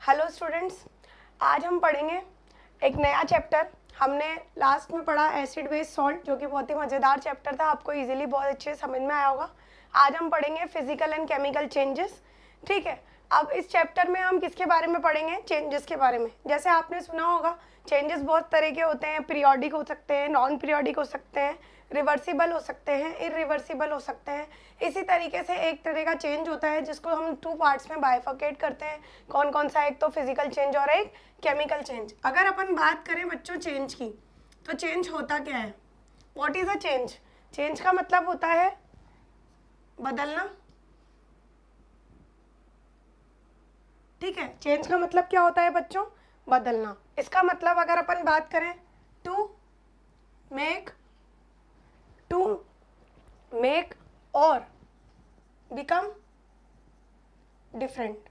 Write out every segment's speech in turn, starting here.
Hello students, आज हम पढ़ेंगे एक नया चैप्टर। हमने लास्ट में पढ़ा एसिड बेस सॉल्ट, जो कि बहुत ही मज़ेदार चैप्टर था, आपको इजीली बहुत अच्छे समझ में आया होगा। आज हम पढ़ेंगे फिजिकल एंड केमिकल चेंजेस। ठीक है, अब इस चैप्टर में हम किसके बारे में पढ़ेंगे? चेंजेस के बारे में। जैसे आपने सुना होगा चेंजेस बहुत तरह के होते हैं, पीरियोडिक हो सकते हैं, नॉन पीरियोडिक हो सकते हैं, रिवर्सिबल हो सकते हैं, इरिवर्सिबल हो सकते हैं। इसी तरीके से एक तरह का चेंज होता है जिसको हम 2 पार्ट्स में बाइफरकेट करते हैं। कौन कौन सा? एक तो फिजिकल चेंज और एक केमिकल चेंज। अगर अपन बात करें बच्चों चेंज की, तो चेंज होता क्या है? What is a change? Change का मतलब होता है बदलना। ठीक है, चेंज का मतलब क्या होता है बच्चों? बदलना। इसका मतलब अगर अपन बात करें टू मेक और बिकम डिफरेंट।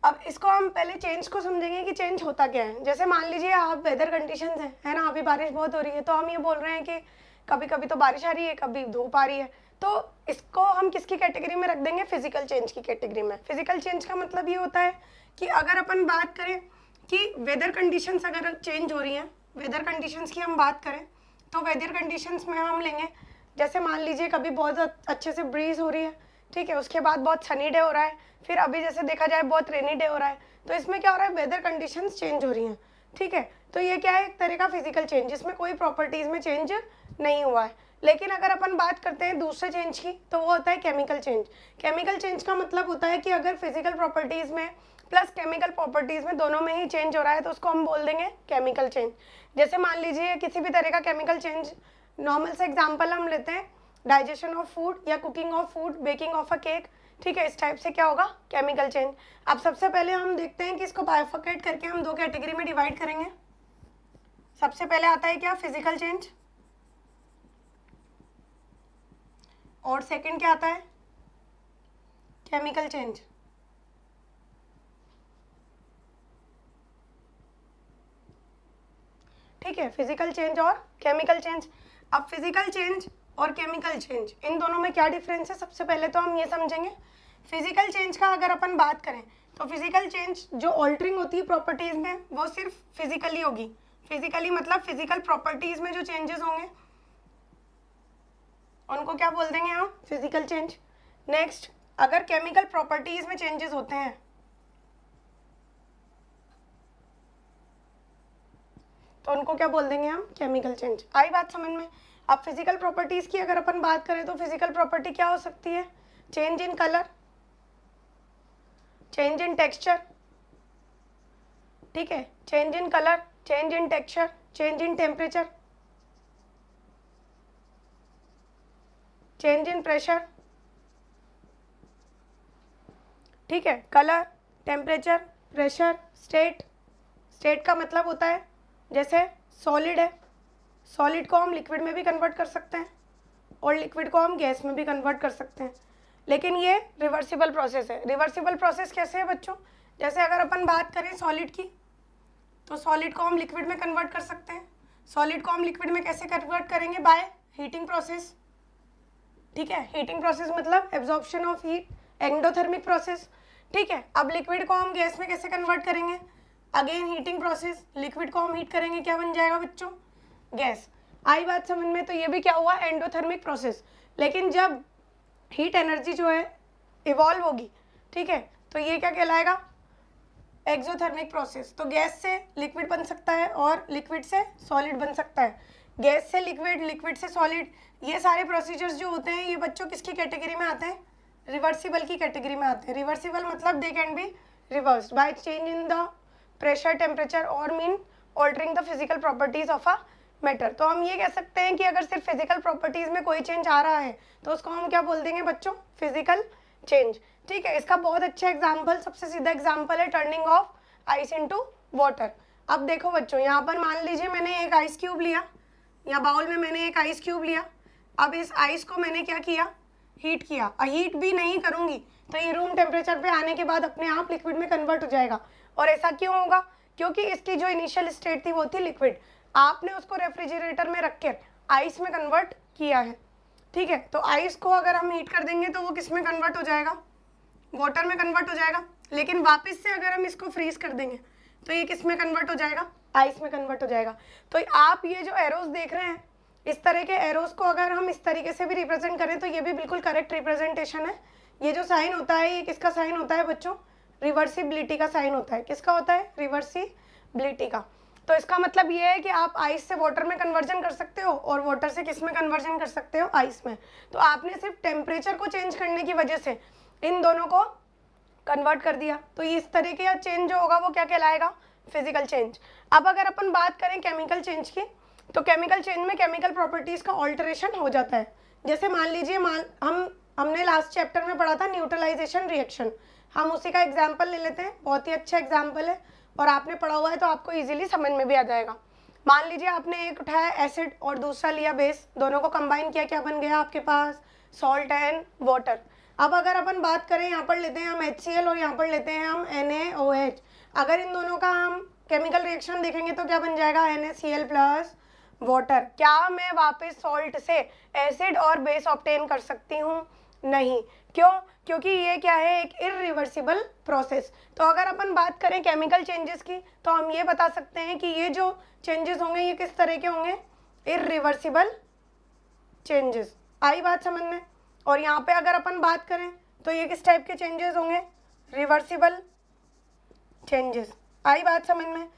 अब इसको हम पहले चेंज को समझेंगे कि चेंज होता क्या है। जैसे मान लीजिए आप वेदर कंडीशंस है ना, अभी बारिश बहुत हो रही है, तो हम ये बोल रहे हैं कि कभी कभी तो बारिश आ रही है, कभी धूप आ रही है, तो इसको हम किसकी कैटेगरी में रख देंगे? फिजिकल चेंज की कैटेगरी में। फिजिकल चेंज का मतलब ये होता है कि अगर अपन बात करें कि वेदर कंडीशंस अगर चेंज हो रही हैं, वेदर कंडीशंस की हम बात करें तो वेदर कंडीशंस में हम लेंगे, जैसे मान लीजिए कभी बहुत अच्छे से ब्रीज हो रही है, ठीक है, उसके बाद बहुत सनी डे हो रहा है, फिर अभी जैसे देखा जाए बहुत रेनी डे हो रहा है, तो इसमें क्या हो रहा है? वेदर कंडीशंस चेंज हो रही हैं। ठीक है, तो ये क्या है? एक तरह का फिजिकल चेंज, जिसमें कोई प्रॉपर्टीज़ में चेंज नहीं हुआ है। लेकिन अगर अपन बात करते हैं दूसरे चेंज की, तो वो होता है केमिकल चेंज। केमिकल चेंज का मतलब होता है कि अगर फिजिकल प्रॉपर्टीज़ में प्लस केमिकल प्रॉपर्टीज़ में दोनों में ही चेंज हो रहा है, तो उसको हम बोल देंगे केमिकल चेंज। जैसे मान लीजिए किसी भी तरह का केमिकल चेंज, नॉर्मल से एग्जाम्पल हम लेते हैं, डाइजेशन ऑफ फूड या cooking of food, baking of a cake. ठीक है, इस टाइप से क्या होगा? Chemical change. अब सबसे पहले हम देखते हैं कि इसको बाइफरकेट करके हम 2 कैटेगरी में डिवाइड करेंगे। सबसे पहले आता है क्या? Physical change. और सेकंड क्या आता है? Chemical change. ठीक है, फिजिकल चेंज और केमिकल चेंज। अब फिजिकल चेंज और केमिकल चेंज, इन दोनों में क्या डिफरेंस है? सबसे पहले तो हम ये समझेंगे, फिजिकल चेंज का अगर अपन बात करें तो फिजिकल चेंज जो ऑल्टरिंग होती है प्रॉपर्टीज में, वो सिर्फ फिजिकली होगी। फिजिकली मतलब फिजिकल प्रॉपर्टीज में जो चेंजेस होंगे उनको क्या बोल देंगे हम? Physical change. नेक्स्ट, अगर केमिकल प्रॉपर्टीज में चेंजेस होते हैं तो उनको क्या बोल देंगे हम? Chemical change. आई बात समझ में? अब फिजिकल प्रॉपर्टीज की अगर अपन बात करें तो फिजिकल प्रॉपर्टी क्या हो सकती है? Change in colour, change in texture, ठीक है, change in colour, change in texture, change in temperature, change in pressure. ठीक है, colour, temperature, pressure, state. State का मतलब होता है जैसे सॉलिड है, सॉलिड को हम लिक्विड में भी कन्वर्ट कर सकते हैं और लिक्विड को हम गैस में भी कन्वर्ट कर सकते हैं, लेकिन ये रिवर्सिबल प्रोसेस है। रिवर्सिबल प्रोसेस कैसे है बच्चों? जैसे अगर अपन बात करें सॉलिड की, तो सॉलिड को हम लिक्विड में कन्वर्ट कर सकते हैं। सॉलिड को हम लिक्विड में कैसे कन्वर्ट करेंगे? By heating process. ठीक है, हीटिंग प्रोसेस मतलब absorption of heat, endothermic process. ठीक है, अब लिक्विड को हम गैस में कैसे कन्वर्ट करेंगे? अगेन हीटिंग प्रोसेस, लिक्विड को हम हीट करेंगे, क्या बन जाएगा बच्चों? गैस। आई बात समझ में? तो ये भी क्या हुआ? Endothermic process. लेकिन जब हीट एनर्जी जो है इवॉल्व होगी, ठीक है, तो ये क्या कहलाएगा? Exothermic process. तो गैस से लिक्विड बन सकता है और लिक्विड से सॉलिड बन सकता है, गैस से लिक्विड, लिक्विड से सॉलिड। ये सारे प्रोसीजर्स जो होते हैं ये बच्चों किसकी कैटेगरी में आते हैं? रिवर्सिबल की कैटेगरी में आते हैं। रिवर्सिबल मतलब they can be reversed by change in the pressure, temperature और mean altering the physical properties of a matter. तो हम ये कह सकते हैं कि अगर सिर्फ फिजिकल प्रॉपर्टीज में कोई चेंज आ रहा है तो उसको हम क्या बोल देंगे बच्चों? Physical change. ठीक है, इसका बहुत अच्छा एग्जाम्पल, सबसे सीधा एग्जाम्पल है turning of ice into water. अब देखो बच्चों, यहाँ पर मान लीजिए मैंने एक आइस क्यूब लिया, या बाउल में मैंने एक आइस क्यूब लिया। अब इस आइस को मैंने क्या किया? हीट किया। हीट भी नहीं करूँगी तो ये रूम टेम्परेचर पे आने के बाद अपने आप लिक्विड में कन्वर्ट हो जाएगा। और ऐसा क्यों होगा? क्योंकि इसकी जो इनिशियल स्टेट थी वो थी लिक्विड, आपने उसको रेफ्रिजरेटर में रख कर आइस में कन्वर्ट किया है। ठीक है, तो आइस को अगर हम हीट कर देंगे तो वो किस में कन्वर्ट हो जाएगा? वाटर में कन्वर्ट हो जाएगा। लेकिन वापस से अगर हम इसको फ्रीज कर देंगे तो ये किस में कन्वर्ट हो जाएगा, आइस में कन्वर्ट हो जाएगा। तो आप ये जो एरोज देख रहे हैं, इस तरह के एरोज को अगर हम इस तरीके से भी रिप्रेजेंट करें तो ये भी बिल्कुल करेक्ट रिप्रेजेंटेशन है। ये जो साइन होता है ये किसका साइन होता है बच्चों, रिवर्सिबिलिटी का साइन होता है। किसका होता है, रिवर्सिबिलिटी का। तो इसका मतलब ये है कि आप आइस से वाटर में कन्वर्जन कर सकते हो और वाटर से किस में कन्वर्जन कर सकते हो, आइस में। तो आपने सिर्फ टेम्परेचर को चेंज करने की वजह से इन दोनों को कन्वर्ट कर दिया। तो इस तरह का चेंज जो होगा वो क्या कहलाएगा, फिजिकल चेंज। अब अगर अपन बात करें केमिकल चेंज की, तो केमिकल चेंज में केमिकल प्रॉपर्टीज का ऑल्टरेशन हो जाता है। जैसे मान लीजिए हमने लास्ट चैप्टर में पढ़ा था न्यूट्रलाइजेशन रिएक्शन, हम उसी का एग्जाम्पल ले लेते हैं। बहुत ही अच्छा एग्जाम्पल है और आपने पढ़ा हुआ है तो आपको इजीली समझ में भी आ जाएगा। मान लीजिए आपने एक उठाया एसिड और दूसरा लिया बेस, दोनों को कंबाइन किया, क्या बन गया आपके पास, सॉल्ट एंड वाटर। अब अगर अपन बात करें, यहाँ पर लेते हैं हम HCl और यहाँ पर लेते हैं हम NaOH। अगर इन दोनों का हम केमिकल रिएक्शन देखेंगे तो क्या बन जाएगा, NaCl प्लस वाटर। क्या मैं वापस सॉल्ट से एसिड और बेस ऑब्टेन कर सकती हूँ, नहीं। क्यों, क्योंकि ये क्या है, एक इरिवर्सिबल प्रोसेस। तो अगर अपन बात करें केमिकल चेंजेस की तो हम ये बता सकते हैं कि ये जो चेंजेस होंगे ये किस तरह के होंगे, इरिवर्सिबल चेंजेस। आई बात समझ में। और यहाँ पे अगर अपन बात करें तो ये किस टाइप के चेंजेस होंगे, रिवर्सिबल चेंजेस। आई बात समझ में।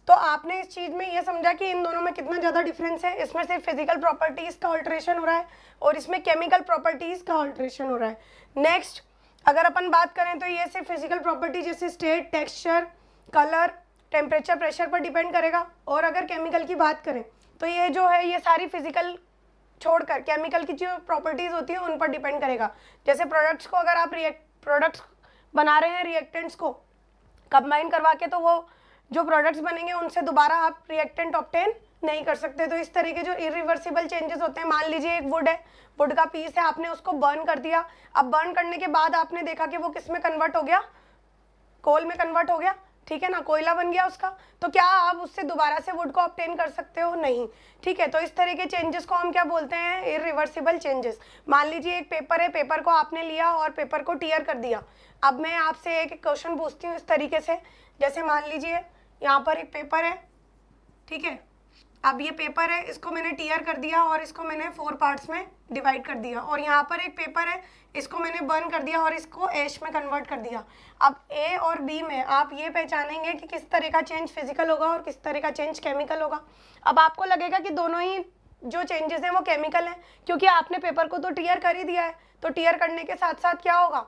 तो आपने इस चीज़ में ये समझा कि इन दोनों में कितना ज़्यादा डिफरेंस है। इसमें सिर्फ फिजिकल प्रॉपर्टीज़ का ऑल्ट्रेशन हो रहा है और इसमें केमिकल प्रॉपर्टीज़ का ऑल्ट्रेशन हो रहा है। नेक्स्ट अगर अपन बात करें तो ये सिर्फ फिजिकल प्रॉपर्टी जैसे state, texture, colour, temperature, pressure पर डिपेंड करेगा। और अगर केमिकल की बात करें तो ये जो है ये सारी फिजिकल छोड़कर केमिकल की जो प्रॉपर्टीज़ होती है उन पर डिपेंड करेगा। जैसे प्रोडक्ट्स को अगर आप प्रोडक्ट्स बना रहे हैं, रिएक्टेंट्स को कंबाइन करवा के, तो वो जो प्रोडक्ट्स बनेंगे उनसे दोबारा आप रिएक्टेंट ऑब्टेन नहीं कर सकते। तो इस तरह के जो इरिवर्सिबल चेंजेस होते हैं, मान लीजिए एक वुड है, वुड का पीस है, आपने उसको बर्न कर दिया। अब बर्न करने के बाद आपने देखा कि वो किस में कन्वर्ट हो गया, कोल में कन्वर्ट हो गया, ठीक है ना, कोयला बन गया उसका। तो क्या आप उससे दोबारा से वुड को ऑब्टेन कर सकते हो, नहीं, ठीक है। तो इस तरह के चेंजेस को हम क्या बोलते हैं, इरिवर्सिबल चेंजेस। मान लीजिए एक पेपर है, पेपर को आपने लिया और पेपर को टीयर कर दिया। अब मैं आपसे एक क्वेश्चन पूछती हूँ इस तरीके से, जैसे मान लीजिए यहाँ पर एक पेपर है, ठीक है। अब ये पेपर है, इसको मैंने टीयर कर दिया और इसको मैंने 4 पार्ट्स में डिवाइड कर दिया। और यहाँ पर एक पेपर है, इसको मैंने बर्न कर दिया और इसको ऐश में कन्वर्ट कर दिया। अब ए और बी में आप ये पहचानेंगे कि किस तरह का चेंज फिजिकल होगा और किस तरह का चेंज केमिकल होगा। अब आपको लगेगा कि दोनों ही जो चेंजेस हैं वो केमिकल हैं, क्योंकि आपने पेपर को तो टीयर कर ही दिया है। तो टीयर करने के साथ साथ क्या होगा,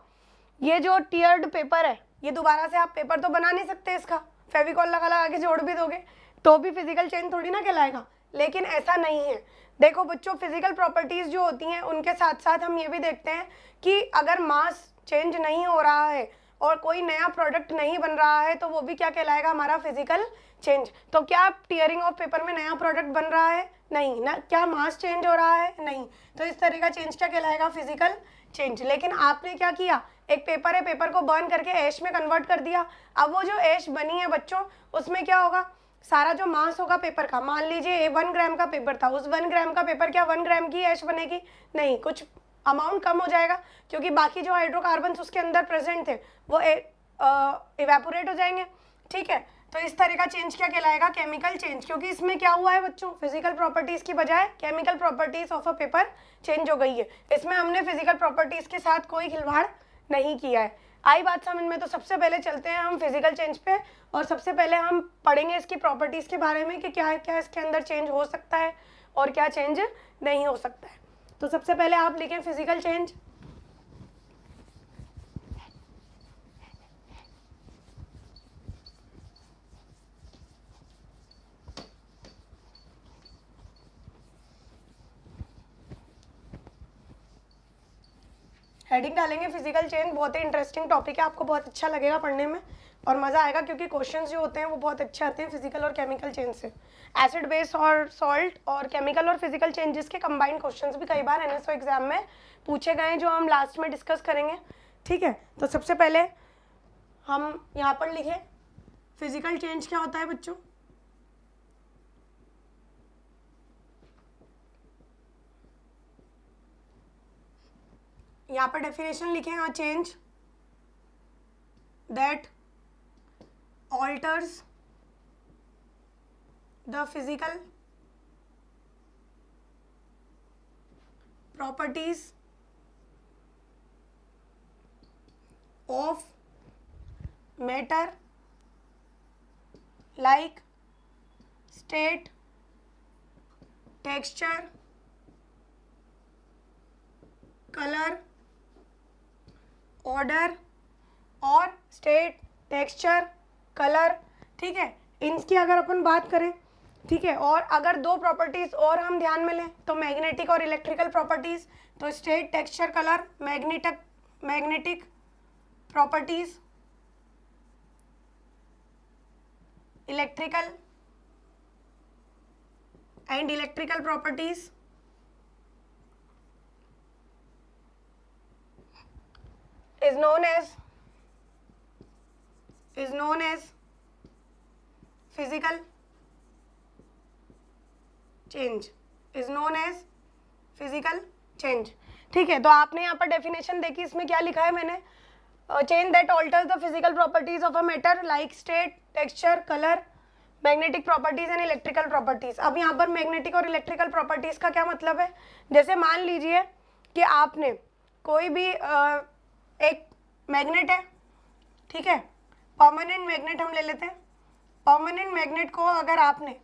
ये जो टीयर्ड पेपर है ये दोबारा से आप पेपर तो बना नहीं सकते, इसका फेविकॉल लगा के जोड़ भी दोगे तो भी फिजिकल चेंज थोड़ी ना कहलाएगा। लेकिन ऐसा नहीं है। देखो बच्चों, फिजिकल प्रॉपर्टीज जो होती हैं उनके साथ साथ हम ये भी देखते हैं कि अगर मास चेंज नहीं हो रहा है और कोई नया प्रोडक्ट नहीं बन रहा है तो वो भी क्या कहलाएगा, हमारा फिजिकल चेंज। तो क्या टीयरिंग ऑफ पेपर में नया प्रोडक्ट बन रहा है, नहीं ना। क्या मास चेंज हो रहा है, नहीं। तो इस तरह का चेंज क्या कहलाएगा, फिजिकल चेंज। लेकिन आपने क्या किया, एक पेपर है, पेपर को बर्न करके ऐश में कन्वर्ट कर दिया। अब वो जो ऐश बनी है बच्चों, उसमें क्या होगा, सारा जो मास होगा पेपर का, मान लीजिए 1 ग्राम का पेपर था, उस 1 ग्राम का पेपर क्या 1 ग्राम की ऐश बनेगी, नहीं, कुछ अमाउंट कम हो जाएगा, क्योंकि बाकी जो हाइड्रोकार्बन्स उसके अंदर प्रेजेंट थे वो इवेपोरेट हो जाएंगे, ठीक है। तो इस तरह का चेंज क्या कहलाएगा, केमिकल चेंज। क्योंकि इसमें क्या हुआ है बच्चों, फिजिकल प्रॉपर्टीज की बजाय chemical properties of a paper change हो गई है। इसमें हमने फिजिकल प्रॉपर्टीज के साथ कोई खिलवाड़ नहीं किया है। आई बात समझ में। तो सबसे पहले चलते हैं हम फिजिकल चेंज पे और सबसे पहले हम पढ़ेंगे इसकी प्रॉपर्टीज के बारे में कि क्या क्या इसके अंदर चेंज हो सकता है और क्या चेंज नहीं हो सकता है। तो सबसे पहले आप लिखें फिजिकल चेंज। हेडिंग डालेंगे फिजिकल चेंज। बहुत ही इंटरेस्टिंग टॉपिक है, आपको बहुत अच्छा लगेगा पढ़ने में और मज़ा आएगा, क्योंकि क्वेश्चंस जो होते हैं वो बहुत अच्छे आते हैं फिजिकल और केमिकल चेंज से। एसिड बेस और सॉल्ट और केमिकल और फिजिकल चेंजेस के कंबाइंड क्वेश्चंस भी कई बार NSO एग्जाम में पूछे गए हैं, जो हम लास्ट में डिस्कस करेंगे, ठीक है। तो सबसे पहले हम यहाँ पर लिखें फिजिकल चेंज क्या होता है बच्चों। यहाँ पर डेफिनेशन लिखें, हाँ, change that alters the physical properties of matter like state, texture, color, order और स्टेट, टेक्सचर, कलर, ठीक है। इनकी अगर अपन बात करें, ठीक है, और अगर दो प्रॉपर्टीज और हम ध्यान में लें तो मैग्नेटिक और इलेक्ट्रिकल प्रॉपर्टीज, तो state, texture, colour, magnetic properties, electrical and electrical properties is known as physical change, is known as physical change, ठीक है। तो आपने यहाँ पर डेफिनेशन देखी, इसमें क्या लिखा है मैंने, change that alters the physical properties of a matter like state, texture, colour, magnetic properties and electrical properties. अब यहाँ पर मैग्नेटिक और इलेक्ट्रिकल प्रॉपर्टीज का क्या मतलब है, जैसे मान लीजिए कि आपने कोई भी एक मैग्नेट है, ठीक है, परमानेंट मैग्नेट हम ले लेते हैं। परमानेंट मैग्नेट को अगर आपने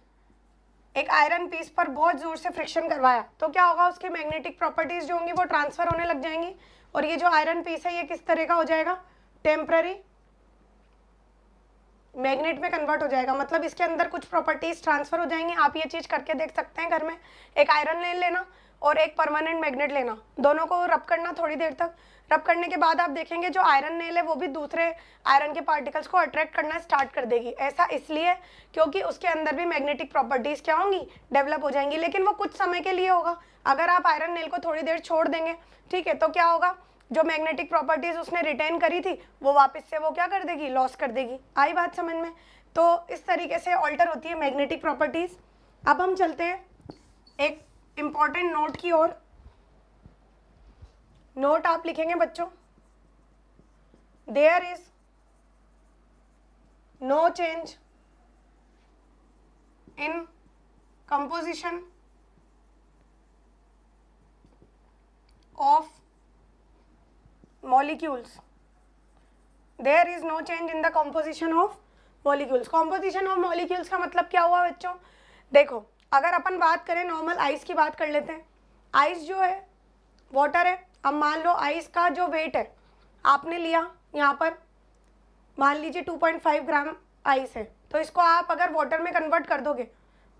एक आयरन पीस पर बहुत जोर से फ्रिक्शन करवाया तो क्या होगा, उसकी मैग्नेटिक प्रॉपर्टीज जो होंगी वो ट्रांसफर होने लग जाएंगी, और ये जो आयरन पीस है ये किस तरह का हो जाएगा, टेम्पररी मैग्नेट में कन्वर्ट हो जाएगा। मतलब इसके अंदर कुछ प्रॉपर्टीज ट्रांसफर हो जाएंगी। आप ये चीज करके देख सकते हैं घर में, एक आयरन ले लेना और एक परमानेंट मैग्नेट लेना, दोनों को रब करना थोड़ी देर तक। रब करने के बाद आप देखेंगे जो आयरन नेल है वो भी दूसरे आयरन के पार्टिकल्स को अट्रैक्ट करना स्टार्ट कर देगी। ऐसा इसलिए क्योंकि उसके अंदर भी मैग्नेटिक प्रॉपर्टीज क्या होंगी, डेवलप हो जाएंगी, लेकिन वो कुछ समय के लिए होगा। अगर आप आयरन नेल को थोड़ी देर छोड़ देंगे, ठीक है, तो क्या होगा, जो मैग्नेटिक प्रॉपर्टीज उसने रिटेन करी थी वो वापस से वो क्या कर देगी, लॉस कर देगी। आई बात समझ में? तो इस तरीके से ऑल्टर होती है मैग्नेटिक प्रॉपर्टीज। अब हम चलते हैं एक इंपॉर्टेंट नोट की ओर। नोट आप लिखेंगे बच्चों, there is no change in composition of molecules. There is no change in the composition of molecules. Composition of molecules का मतलब क्या हुआ बच्चों? देखो, अगर अपन बात करें नॉर्मल आइस की बात कर लेते हैं। आइस जो है वाटर है। अब मान लो आइस का जो वेट है आपने लिया, यहाँ पर मान लीजिए 2.5 ग्राम आइस है, तो इसको आप अगर वाटर में कन्वर्ट कर दोगे,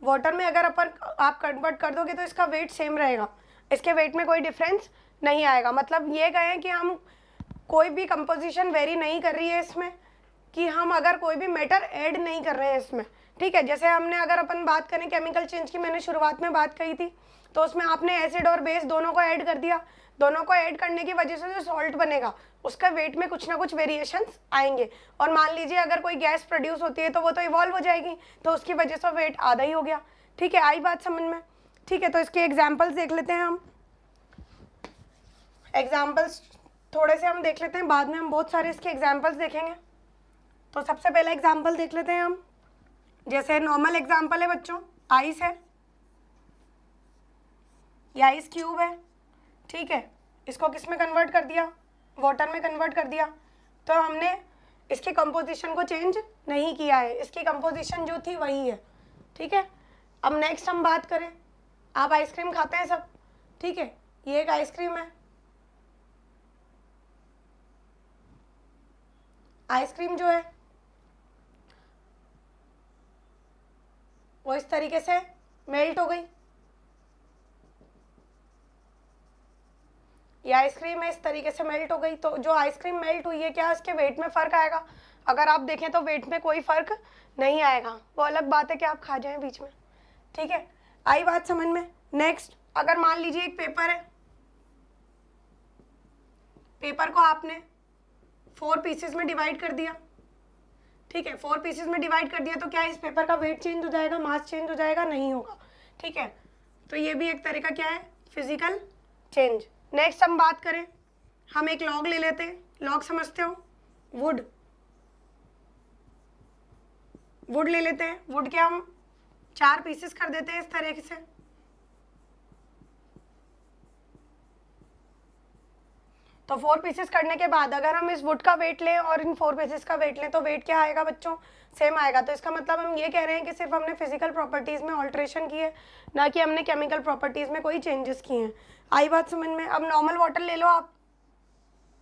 वाटर में अगर आप कन्वर्ट कर दोगे तो इसका वेट सेम रहेगा, इसके वेट में कोई डिफरेंस नहीं आएगा। मतलब ये कहें कि हम कोई भी कंपोजिशन वेरी नहीं कर रही है इसमें, कि हम अगर कोई भी मैटर ऐड नहीं कर रहे हैं इसमें, ठीक है। जैसे हमने अगर अपन बात करें केमिकल चेंज की, मैंने शुरुआत में बात कही थी, तो उसमें आपने एसिड और बेस दोनों को ऐड कर दिया। दोनों को ऐड करने की वजह से जो सॉल्ट बनेगा उसका वेट में कुछ ना कुछ वेरिएशंस आएंगे। और मान लीजिए अगर कोई गैस प्रोड्यूस होती है तो वो तो इवॉल्व हो जाएगी, तो उसकी वजह से वेट आधा ही हो गया, ठीक है। आई बात समझ में? ठीक है, तो इसके एग्जाम्पल्स देख लेते हैं हम। एग्जाम्पल्स थोड़े से हम देख लेते हैं, बाद में हम बहुत सारे इसके एग्जाम्पल्स देखेंगे। तो सबसे पहला एग्जाम्पल देख लेते हैं हम। जैसे नॉर्मल एग्जाम्पल है बच्चों, आइस है, ये आइस क्यूब है, ठीक है। इसको किस में कन्वर्ट कर दिया, वाटर में कन्वर्ट कर दिया। तो हमने इसकी कंपोजिशन को चेंज नहीं किया है, इसकी कंपोजिशन जो थी वही है, ठीक है। अब नेक्स्ट हम बात करें, आप आइसक्रीम खाते हैं सब, ठीक है, ये एक आइसक्रीम है। आइसक्रीम जो है वो इस तरीके से मेल्ट हो गई, ये आइसक्रीम है, इस तरीके से मेल्ट हो गई। तो जो आइसक्रीम मेल्ट हुई है, क्या इसके वेट में फ़र्क आएगा? अगर आप देखें तो वेट में कोई फ़र्क नहीं आएगा। वो अलग बात है कि आप खा जाएं बीच में, ठीक है। आई बात समझ में? नेक्स्ट, अगर मान लीजिए एक पेपर है, पेपर को आपने 4 पीसेस में डिवाइड कर दिया, ठीक है। 4 पीसेस में डिवाइड कर दिया तो क्या इस पेपर का वेट चेंज हो जाएगा, मास चेंज हो जाएगा? नहीं होगा, ठीक है। तो ये भी एक तरह का क्या है, फिजिकल चेंज। नेक्स्ट हम बात करें, हम एक लॉग ले लेते हैं। लॉग समझते हो? वुड, वुड ले लेते हैं, वुड के हम 4 पीसेस कर देते हैं इस तरीके से। तो 4 पीसेस करने के बाद अगर हम इस वुड का वेट लें और इन 4 पीसेस का वेट लें तो वेट क्या आएगा बच्चों, सेम आएगा। तो इसका मतलब हम ये कह रहे हैं कि सिर्फ हमने फिजिकल प्रॉपर्टीज़ में ऑल्ट्रेशन की है, ना कि हमने केमिकल प्रॉपर्टीज़ में कोई चेंजेस किए हैं। आई बात समझ में? अब नॉर्मल वाटर ले लो आप,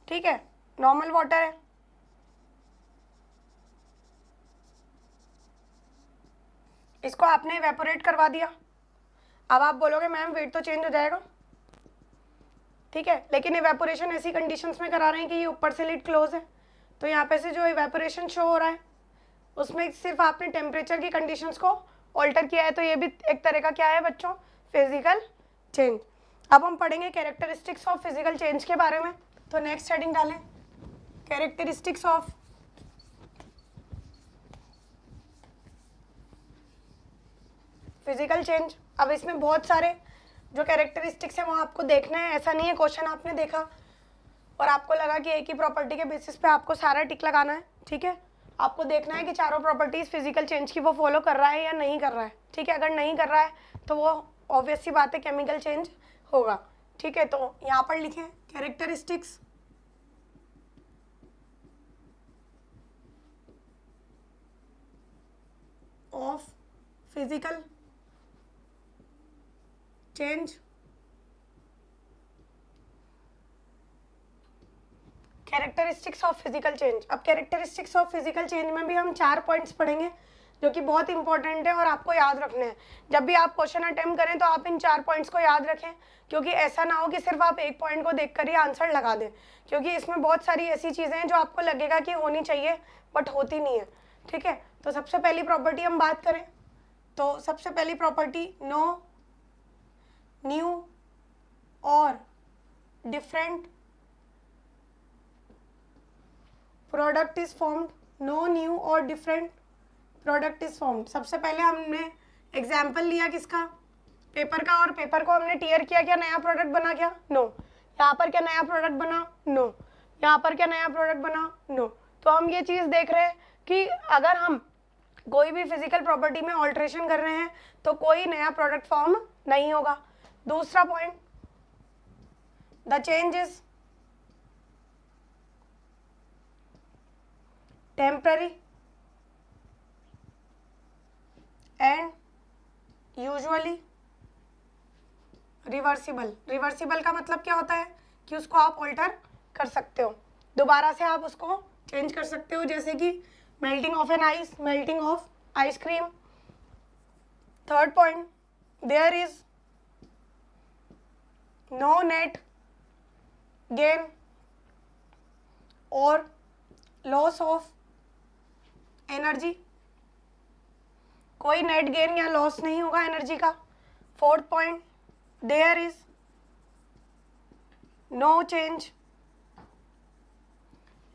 ठीक है, नॉर्मल वाटर है, इसको आपने इवेपोरेट करवा दिया। अब आप बोलोगे मैम वेट तो चेंज हो जाएगा, ठीक है, लेकिन इवेपोरेशन ऐसी कंडीशंस में करा रहे हैं कि ये ऊपर से लिड क्लोज है, तो यहाँ पे से जो इवेपोरेशन शो हो रहा है उसमें सिर्फ आपने टेम्परेचर की कंडीशंस को ऑल्टर किया है, तो ये भी एक तरह का क्या है बच्चों, फिजिकल चेंज। अब हम पढ़ेंगे कैरेक्टरिस्टिक्स ऑफ फिजिकल चेंज के बारे में। तो नेक्स्ट हेडिंग डालें, कैरेक्टरिस्टिक्स ऑफ फिजिकल चेंज। अब इसमें बहुत सारे जो कैरेक्टरिस्टिक्स हैं वो आपको देखना है, ऐसा नहीं है क्वेश्चन आपने देखा और आपको लगा कि एक ही प्रॉपर्टी के बेसिस पे आपको सारा टिक लगाना है, ठीक है। आपको देखना है कि चारों प्रॉपर्टीज़ फिजिकल चेंज की वो फॉलो कर रहा है या नहीं कर रहा है, ठीक है। अगर नहीं कर रहा है तो वो ऑब्वियस सी बात है केमिकल चेंज होगा, ठीक है। तो यहाँ पर लिखें characteristics of physical change. Characteristics of physical change. अब कैरेक्टरिस्टिक्स ऑफ फिजिकल चेंज में भी हम 4 पॉइंट्स पढ़ेंगे जो कि बहुत इंपॉर्टेंट है और आपको याद रखने हैं। जब भी आप क्वेश्चन अटेम्प्ट करें तो आप इन 4 पॉइंट्स को याद रखें, क्योंकि ऐसा ना हो कि सिर्फ आप एक पॉइंट को देखकर ही आंसर लगा दें, क्योंकि इसमें बहुत सारी ऐसी चीज़ें हैं जो आपको लगेगा कि होनी चाहिए बट होती नहीं है, ठीक है। तो सबसे पहली प्रॉपर्टी हम बात करें तो सबसे पहली प्रॉपर्टी, नो न्यू और different product is formed. No new और डिफरेंट प्रोडक्ट इज फॉर्म्ड। सबसे पहले हमने एग्जाम्पल लिया किसका, पेपर का, और पेपर को हमने टीयर किया, क्या नया प्रोडक्ट बना क्या, नो। यहाँ पर क्या नया प्रोडक्ट बना, नो। यहाँ पर क्या नया प्रोडक्ट बना, नो। तो हम ये चीज़ देख रहे हैं कि अगर हम कोई भी फिजिकल प्रॉपर्टी में ऑल्ट्रेशन कर रहे हैं तो कोई नया प्रोडक्ट फॉर्म नहीं होगा। दूसरा point, the change is temporary and usually reversible. Reversible का मतलब क्या होता है कि उसको आप ऑल्टर कर सकते हो, दोबारा से आप उसको चेंज कर सकते हो, जैसे कि melting of an ice, melting of ice cream. Third point, there is no net gain और लॉस ऑफ एनर्जी। कोई नेट गेन या लॉस नहीं होगा एनर्जी का। Fourth point, there is no change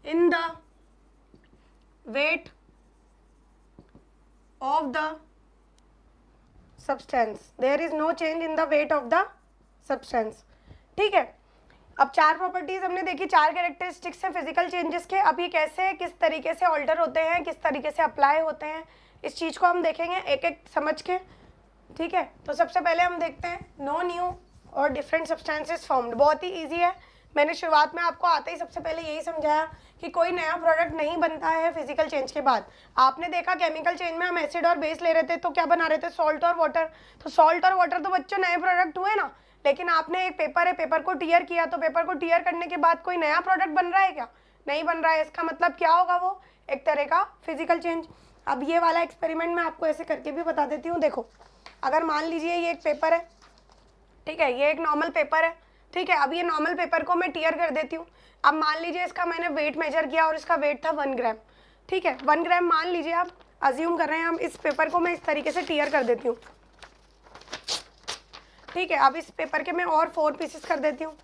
in the weight of the substance. There is no change in the weight of the substance, ठीक है। अब 4 properties हमने देखी, 4 कैरेक्टरिस्टिक्स हैं फिजिकल चेंजेस के। अब ये कैसे, किस तरीके से ऑल्टर होते हैं, किस तरीके से अप्लाई होते हैं, इस चीज़ को हम देखेंगे एक एक समझ के, ठीक है। तो सबसे पहले हम देखते हैं नो न्यू और डिफरेंट सब्सटेंसेस फॉर्म्ड। बहुत ही ईजी है, मैंने शुरुआत में आपको आते ही सबसे पहले यही समझाया कि कोई नया प्रोडक्ट नहीं बनता है फिजिकल चेंज के बाद। आपने देखा केमिकल चेंज में हम एसिड और बेस ले रहे थे तो क्या बना रहे थे, सॉल्ट और वाटर। तो सॉल्ट और वाटर तो बच्चों नए प्रोडक्ट हुए ना, लेकिन आपने एक पेपर है, पेपर को टीयर किया, तो पेपर को टीयर करने के बाद कोई नया प्रोडक्ट बन रहा है क्या, नहीं बन रहा है। इसका मतलब क्या होगा, वो एक तरह का फिजिकल चेंज। अब ये वाला एक्सपेरिमेंट मैं आपको ऐसे करके भी बता देती हूँ। देखो, अगर मान लीजिए ये एक पेपर है, ठीक है, ये एक नॉर्मल पेपर है, ठीक है। अब ये नॉर्मल पेपर को मैं टीयर कर देती हूँ। अब मान लीजिए इसका मैंने वेट मेजर किया और इसका वेट था 1 ग्राम, ठीक है, 1 ग्राम मान लीजिए, आप अज्यूम कर रहे हैं। हम इस पेपर को मैं इस तरीके से टीयर कर देती हूँ, ठीक है। अब इस पेपर के मैं और 4 पीसेस कर देती हूँ,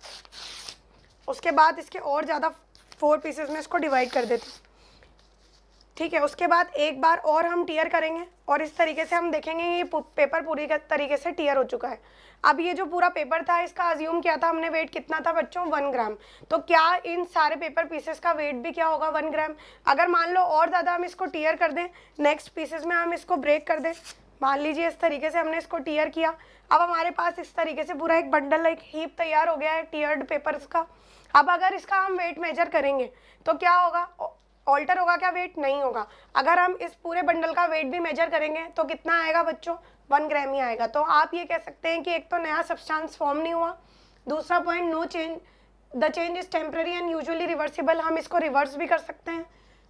उसके बाद इसके और ज़्यादा 4 पीसेस में इसको डिवाइड कर देती हूँ, ठीक है, उसके बाद एक बार और हम टीयर करेंगे और इस तरीके से हम देखेंगे ये पेपर पूरी तरीके से टीयर हो चुका है। अब ये जो पूरा पेपर था इसका अज्यूम किया था हमने, वेट कितना था बच्चों 1 ग्राम। तो क्या इन सारे पेपर पीसेस का वेट भी क्या होगा 1 ग्राम। अगर मान लो और ज़्यादा हम इसको टीयर कर दें, नेक्स्ट पीसेस में हम इसको ब्रेक कर दें, मान लीजिए इस तरीके से हमने इसको टीयर किया, अब हमारे पास इस तरीके से पूरा एक बंडल, एक हीप तैयार हो गया है टीयर्ड पेपर्स का। अब अगर इसका हम वेट मेजर करेंगे तो क्या होगा, ऑल्टर होगा क्या, वेट नहीं होगा। अगर हम इस पूरे बंडल का वेट भी मेजर करेंगे तो कितना आएगा बच्चों, 1 ग्राम ही आएगा। तो आप ये कह सकते हैं कि एक तो नया सब्सटेंस फॉर्म नहीं हुआ, दूसरा point no change, the change is temporary and usually reversible, हम इसको रिवर्स भी कर सकते हैं।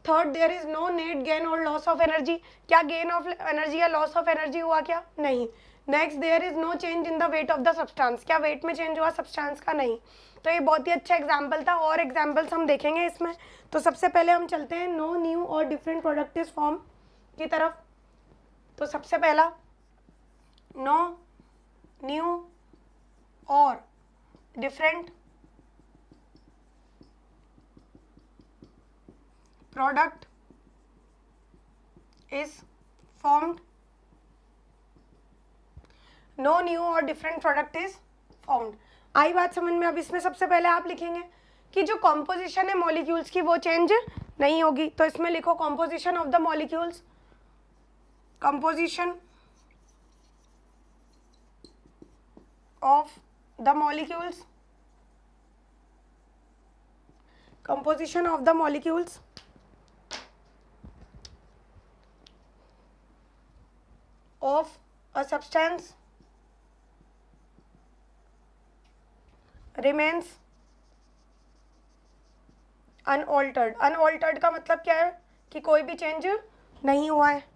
Third, there is no net gain और लॉस ऑफ एनर्जी, क्या गेन ऑफ एनर्जी या लॉस ऑफ एनर्जी हुआ क्या, नहीं। Next, there is no change in the weight of the substance, क्या वेट में चेंज हुआ सब्सटेंस का, नहीं। तो ये बहुत ही अच्छा एग्जाम्पल था और एग्जाम्पल्स हम देखेंगे इसमें। तो सबसे पहले हम चलते हैं नो न्यू और डिफरेंट प्रोडक्ट इज फॉर्म की तरफ। तो सबसे पहला नो न्यू और different product is formed, no new और डिफरेंट प्रोडक्ट इज फॉर्म्ड। आई बात समझ में। अब इसमें सबसे पहले आप लिखेंगे कि जो कॉम्पोजिशन है मॉलिक्यूल्स की वो चेंज नहीं होगी। तो इसमें लिखो composition of the molecules, composition of the molecules, composition of the molecules of a substance remains unaltered। unaltered का मतलब क्या है कि कोई भी चेंज नहीं हुआ है।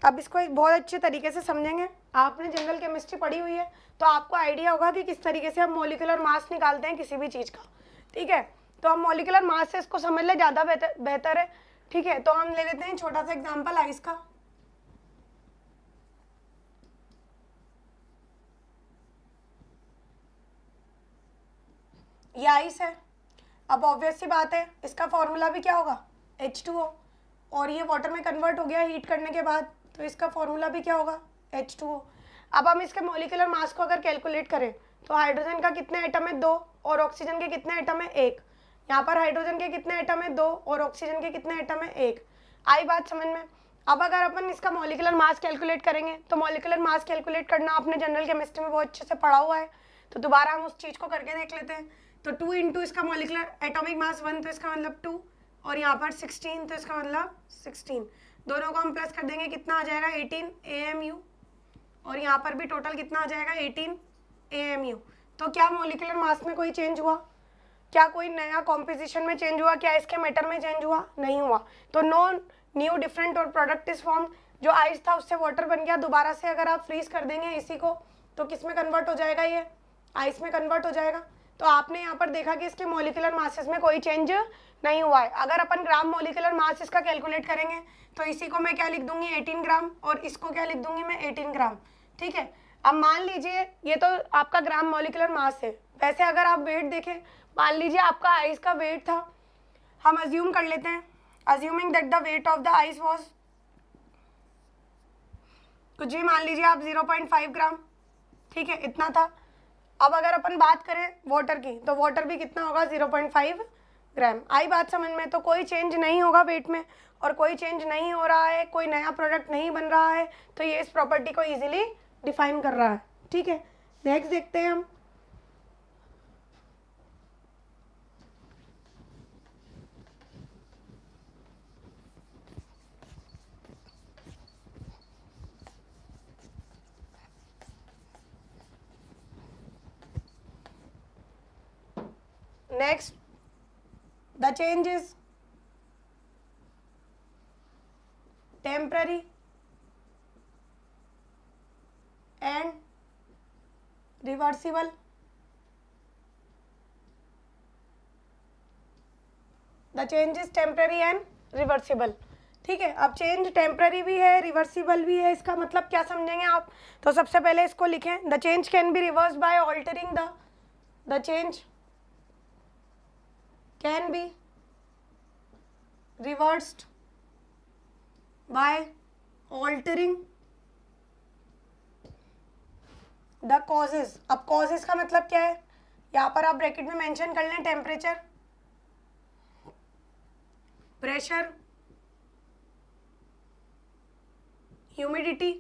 अब इसको एक बहुत अच्छे तरीके से समझेंगे। आपने जनरल केमिस्ट्री पढ़ी हुई है तो आपको आइडिया होगा कि किस तरीके से हम मॉलिक्यूलर मास निकालते हैं किसी भी चीज़ का, ठीक है। तो हम मॉलिक्यूलर मास से इसको समझ ले, ज़्यादा बेहतर है, ठीक है। तो हम ले लेते हैं छोटा सा एग्जांपल आइस का। ये आइस है। अब ऑब्वियस सी बात है इसका फॉर्मूला भी क्या होगा, H2O, और ये वाटर में कन्वर्ट हो गया हीट करने के बाद, तो इसका फॉर्मूला भी क्या होगा, H2O। अब हम इसके मॉलिक्यूलर मास को अगर कैलकुलेट करें तो हाइड्रोजन का कितने एटम है, 2, और ऑक्सीजन के कितने एटम है, 1। यहाँ पर हाइड्रोजन के कितने एटम है, 2, और ऑक्सीजन के कितने एटम है, 1। आई बात समझ में। अब अगर अपन इसका मॉलिक्यूलर मास कैलकुलेट करेंगे तो मॉलिक्यूलर मास कैलकुलेट करना आपने जनरल केमिस्ट्री में बहुत अच्छे से पढ़ा हुआ है, तो दोबारा हम उस चीज़ को करके देख लेते हैं। तो 2 इंटू इसका मॉलिक्यूलर एटॉमिक मास 1, तो इसका मतलब 2, और यहाँ पर 16, तो इसका मतलब 16। दोनों को हम प्लस कर देंगे, कितना आ जाएगा 18 AMU, और यहाँ पर भी टोटल कितना आ जाएगा 18 AMU। तो क्या मॉलिक्यूलर मास में कोई चेंज हुआ, क्या कोई नया कॉम्पोजिशन में चेंज हुआ, क्या इसके मैटर में चेंज हुआ, नहीं हुआ। तो नो न्यू डिफरेंट और प्रोडक्ट इज फॉर्म, जो आइस था उससे वाटर बन गया। दोबारा से अगर आप फ्रीज कर देंगे इसी को तो किस में कन्वर्ट हो जाएगा, ये आइस में कन्वर्ट हो जाएगा। तो आपने यहाँ पर देखा कि इसके मॉलिक्यूलर मासेस में कोई चेंज नहीं हुआ है। अगर अपन ग्राम मॉलिक्यूलर मास इसका कैलकुलेट करेंगे तो इसी को मैं क्या लिख दूंगी 18 ग्राम, और इसको क्या लिख दूंगी मैं 18 ग्राम, ठीक है। अब मान लीजिए ये तो आपका ग्राम मॉलिक्यूलर मास है। वैसे अगर आप वेट देखें, मान लीजिए आपका आइस का वेट था, हम अज्यूम कर लेते हैं, assuming that the weight of the ice was कुछ भी, मान लीजिए आप 0.5 ग्राम, ठीक है, इतना था। अब अगर अपन बात करें वाटर की तो वाटर भी कितना होगा 0.5 ग्राम। आई बात समझ में। तो कोई चेंज नहीं होगा वेट में, और कोई चेंज नहीं हो रहा है, कोई नया प्रोडक्ट नहीं बन रहा है, तो ये इस प्रॉपर्टी को इजीली डिफाइन कर रहा है, ठीक है। नेक्स्ट देखते हैं हम, next the change is temporary and reversible. The change is temporary and reversible, ठीक है। अब चेंज टेम्पररी भी है, रिवर्सिबल भी है, इसका मतलब क्या समझेंगे आप। तो सबसे पहले इसको लिखें, the change can be reversed by altering the change can be reversed by altering the causes. अब कॉजेज का मतलब क्या है, यहाँ पर आप ब्रैकेट में मेंशन कर लें टेम्परेचर, प्रेशर, ह्यूमिडिटी।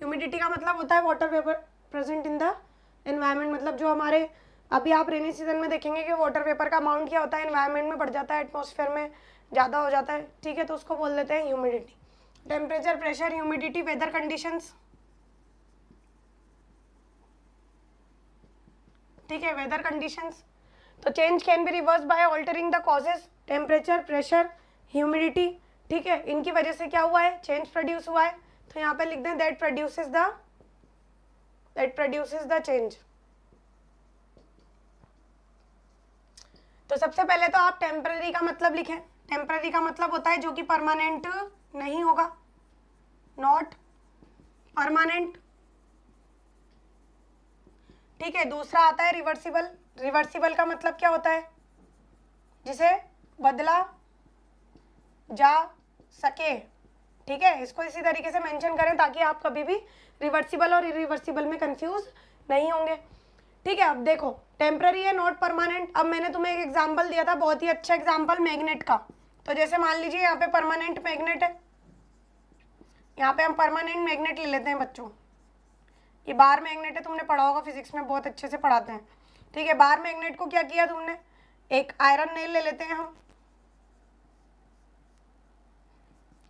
ह्यूमिडिटी का मतलब होता है water vapour present in the environment, मतलब जो हमारे अभी आप रेनी सीजन में देखेंगे कि वाटर वेपर का अमाउंट क्या होता है, एनवायरनमेंट में बढ़ जाता है, एटमॉस्फेयर में ज़्यादा हो जाता है, ठीक है, तो उसको बोल देते हैं humidity. Temperature, pressure, humidity, weather conditions, ठीक है, वेदर कंडीशंस। तो change can be reverse by altering the causes, temperature, pressure, humidity, ठीक है, इनकी वजह से क्या हुआ है, चेंज प्रोड्यूस हुआ है। तो यहाँ पे लिख दें दैट प्रोड्यूसेस द चेंज। तो सबसे पहले तो आप टेम्पररी का मतलब लिखें। टेम्पररी का मतलब होता है जो कि परमानेंट नहीं होगा, नॉट परमानेंट, ठीक है। दूसरा आता है रिवर्सिबल। रिवर्सिबल का मतलब क्या होता है, जिसे बदला जा सके, ठीक है, इसको इसी तरीके से मेंशन करें ताकि आप कभी भी रिवर्सिबल और इरिवर्सिबल में कंफ्यूज नहीं होंगे, ठीक है। अब देखो टेम्पररी है, नॉट परमानेंट। अब मैंने तुम्हें एक एग्जांपल दिया था, बहुत ही अच्छा एग्जांपल मैग्नेट का। तो जैसे मान लीजिए यहाँ पे परमानेंट मैग्नेट है, यहाँ पे हम परमानेंट मैग्नेट ले लेते हैं बच्चों। ये बार मैग्नेट है, तुमने पढ़ा होगा फिजिक्स में, बहुत अच्छे से पढ़ाते हैं, ठीक है। बार मैग्नेट को क्या किया तुमने, एक आयरन नेल ले लेते हैं हम।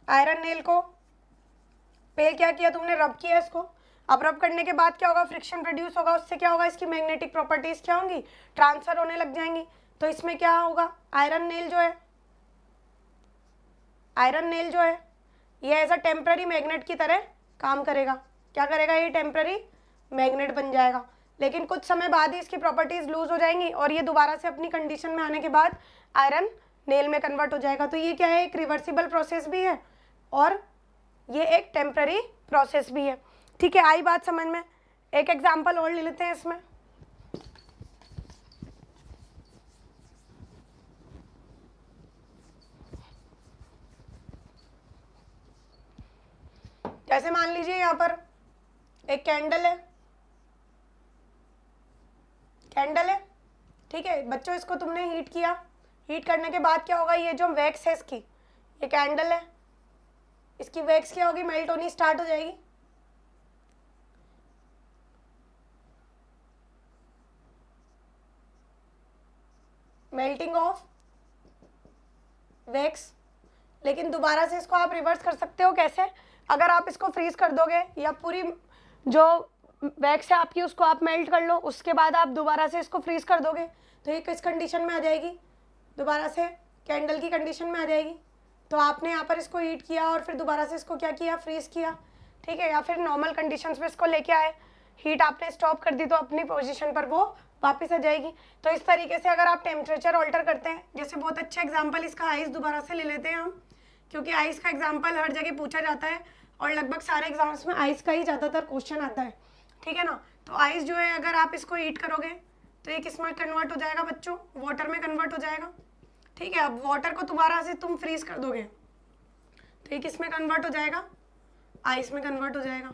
आयरन नेल को पे क्या किया तुमने, रब किया इसको। अब रब करने के बाद क्या होगा, फ्रिक्शन प्रोड्यूस होगा, उससे क्या होगा, इसकी मैग्नेटिक प्रॉपर्टीज क्या होंगी, ट्रांसफर होने लग जाएंगी। तो इसमें क्या होगा, आयरन नेल जो है ये एज अ टेम्पररी मैग्नेट की तरह काम करेगा। क्या करेगा, ये टेम्पररी मैग्नेट बन जाएगा। लेकिन कुछ समय बाद ही इसकी प्रॉपर्टीज लूज हो जाएंगी और ये दोबारा से अपनी कंडीशन में आने के बाद आयरन नेल में कन्वर्ट हो जाएगा। तो ये क्या है, एक रिवर्सिबल प्रोसेस भी है और ये एक टेम्पररी प्रोसेस भी है, ठीक है। आई बात समझ में। एक एग्जांपल और ले लेते हैं इसमें। जैसे मान लीजिए यहाँ पर एक कैंडल है, ठीक है बच्चों, इसको तुमने हीट किया। हीट करने के बाद क्या होगा, ये जो वैक्स है इसकी, ये कैंडल है, इसकी वैक्स क्या होगी, मेल्ट होनी स्टार्ट हो जाएगी। Melting of wax. लेकिन दोबारा से इसको आप रिवर्स कर सकते हो, कैसे, अगर आप इसको फ्रीज कर दोगे या पूरी जो वैक्स है आपकी उसको आप मेल्ट कर लो, उसके बाद आप दोबारा से इसको फ्रीज कर दोगे तो ये किस कंडीशन में आ जाएगी, दोबारा से कैंडल की कंडीशन में आ जाएगी। तो आपने यहाँ पर इसको हीट किया और फिर दोबारा से इसको क्या किया, फ्रीज किया, ठीक है, या फिर नॉर्मल कंडीशंस में इसको लेके आए, हीट आपने स्टॉप कर दी तो अपनी पोजीशन पर वो वापस आ जाएगी। तो इस तरीके से अगर आप टेम्परेचर ऑल्टर करते हैं, जैसे बहुत अच्छा एग्जांपल इसका आइस दोबारा से ले लेते हैं हम, क्योंकि आइस का एग्जांपल हर जगह पूछा जाता है और लगभग सारे एग्जाम्स में आइस का ही ज़्यादातर क्वेश्चन आता है, ठीक है ना। तो आइस जो है अगर आप इसको हीट करोगे तो ये किस में कन्वर्ट हो जाएगा बच्चों, वाटर में कन्वर्ट हो जाएगा, ठीक है। अब वाटर को दोबारा से तुम फ्रीज कर दोगे तो ये किस में कन्वर्ट हो जाएगा, आइस में कन्वर्ट हो जाएगा,